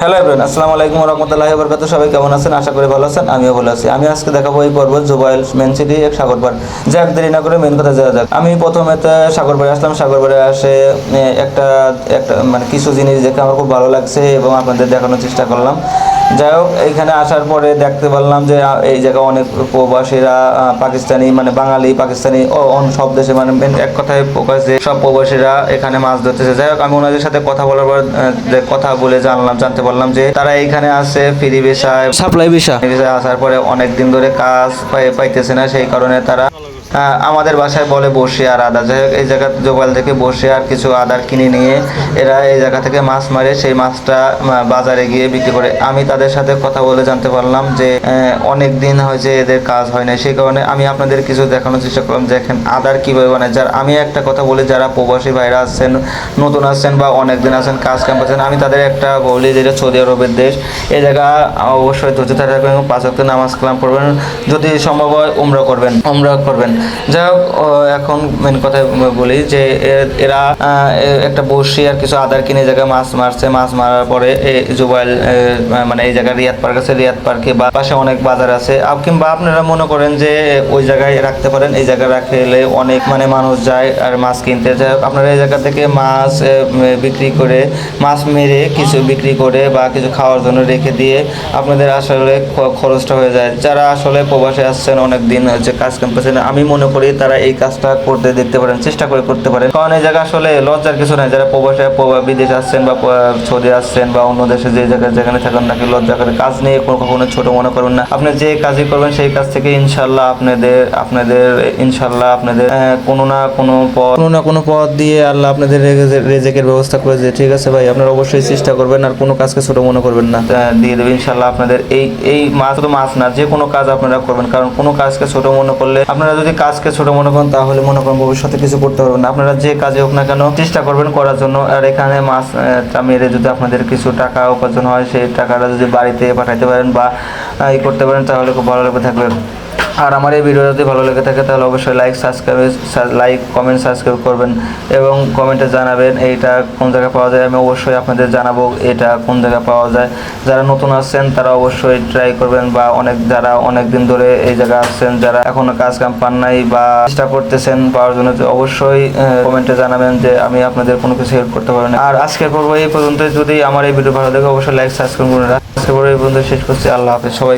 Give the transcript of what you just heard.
Hello everyone, আসসালামু আলাইকুম ওয়া রাহমাতুল্লাহি ওয়া বারাকাতুহু। সবাই কেমন আছেন? আশা করি ভালো আছেন। আমিও ভালো আছি। আমি আজকে দেখাবো এই পর্বত জুবাইল মেন সিটি এক সাগরপাড়। যাক, দেরি না করে মেন কথা যাওয়া যাক। আমি প্রথমে তো সাগরপাড়ে আসলাম। সাগরপাড়ে আসে একটা একটা মানে কিছু জিনিস দেখে আমার খুব ভালো লাগছে এবং আপনাদের দেখানোর চেষ্টা করলাম। যাই হোক, এইখানে আসার পরে দেখতে পারলাম যে এই জায়গায় অনেক প্রবাসীরা পাকিস্তানি মানে বাঙালি পাকিস্তানি ও সব দেশে মানে এক কথায় প্রকাশ যে সব প্রবাসীরা এখানে মাছ ধরতেছে। যাই হোক, আমি ওনাদের সাথে কথা বলার পর কথা বলে জানতে পারলাম যে তারা এইখানে আছে ফ্রি ভিসায়, সাপ্লাই ভিসায় আসার পরে অনেক দিন ধরে কাজ পাইতেছে না, সেই কারণে তারা আমাদের বাসায় বলে বসে আর আদা। যাই হোক, এই জায়গা জোগাল থেকে বসে আর কিছু আদার কিনে নিয়ে এরা এই জায়গা থেকে মাছ মারে, সেই মাছটা বাজারে গিয়ে বিক্রি করে। আমি তাদের সাথে কথা বলে জানতে পারলাম যে অনেক দিন হয়েছে এদের কাজ হয় না, সেই কারণে আমি আপনাদের কিছু দেখানোর চেষ্টা করলাম যে এখন আদার কীভাবে বানায়। আমি একটা কথা বলি, যারা প্রবাসী ভাইরা আছেন, নতুন আসছেন বা অনেক দিন আছেন, কাজ কাম করছেন, আমি তাদের একটা বলি যেটা সৌদি আরবের দেশ, এই জায়গা অবশ্যই ধৈর্য থাকবেন এবং 5 ওয়াক্ত নামাজ কালাম পড়বেন, যদি সম্ভব হয় উমরা করবেন। যাই হোক, এখন মেন কথা বলি যে এরা একটা বসি আর কিছু আদার কিনে জায়গায় মাছ মারছে। মাছ মারার পরে জুবাইল মানে এই জায়গায় রিয়াদ পার্ক আছে, রিয়াদ পার্কে বা পাশে অনেক বাজার আছে, কিংবা আপনারা মনে করেন যে ওই জায়গায় রাখতে পারেন। এই জায়গায় রাখলে অনেক মানে মানুষ যায় আর মাছ কিনতে। যাই হোক, আপনারা এই জায়গা থেকে মাছ বিক্রি করে, মাছ মেরে কিছু বিক্রি করে বা কিছু খাওয়ার জন্য রেখে দিয়ে আপনাদের আসলে খরচটা হয়ে যায়। যারা আসলে প্রবাসে আসছেন অনেক দিন হচ্ছে কাজ কাম করছেন, আমি মনে করি তারা এই কাজটা করতে দেখতে পারেন, চেষ্টা করে করতে পারেন। কারণ এই জায়গা আসলে লজ্জার কিছু নাই। যারা প্রবাসে বিদেশে আসছেন বা সৌদি আসছেন বা অন্য দেশে যে জায়গায় যেখানে থাকেন নাকি, লজ্জা করে কাজ নিয়ে কখনো ছোট মনে করবেন না। আপনি যে কাজই করবেন সেই কাজ থেকে ইনশাল্লাহ আপনাদের কোনো না কোনো পথ দিয়ে আল্লাহ আপনাদের রেজেকের ব্যবস্থা করে দেয়। ঠিক আছে ভাই, আপনারা অবশ্যই চেষ্টা করবেন আর কোনো কাজকে ছোট মনে করবেন না, দিয়ে দেবে ইনশাল্লাহ। আপনাদের এই মাছ তো মাছ না, যে কোনো কাজ আপনারা করবেন, কারণ কোনো কাজকে ছোট মনে করলে, আপনারা যদি কাজকে ছোট মনে করেন তাহলে মনে করেন ভবিষ্যতে কিছু করতে পারবেন না। আপনারা যে কাজে হোক না কেন চেষ্টা করবেন করার জন্য। আর এখানে মাছটা মেরে যদি আপনাদের কিছু টাকা উপার্জন হয়, সেই টাকাটা যদি বাড়িতে পাঠাইতে পারেন বা করতে পারেন তাহলে খুব ভালো লাগবে থাকবে। আর আমার এই ভিডিও যদি ভালো লেগে থাকে তাহলে অবশ্যই লাইক কমেন্ট সাবস্ক্রাইব করবেন এবং কমেন্টে জানাবেন এইটা কোন জায়গায় পাওয়া যায়। আমি অবশ্যই আপনাদের জানাবো এটা কোন জায়গায় পাওয়া যায়। যারা নতুন আসছেন তারা অবশ্যই ট্রাই করবেন, বা যারা অনেক দিন ধরে এই জায়গায় আসছেন, যারা এখনো কাজ কাম পান নাই বা চেষ্টা করতেছেন পাওয়ার জন্য, অবশ্যই কমেন্টে জানাবেন যে আমি আপনাদের কোনো কিছু হেল্প করতে পারি না। আর আজকের পর্ব এই পর্যন্ত। যদি আমার এই ভিডিও ভালো লাগে অবশ্যই লাইক সাবস্ক্রাইব করুন। আজকের পর্ব এই পর্যন্ত শেষ করছি। আল্লাহ হাফেজ সবাই।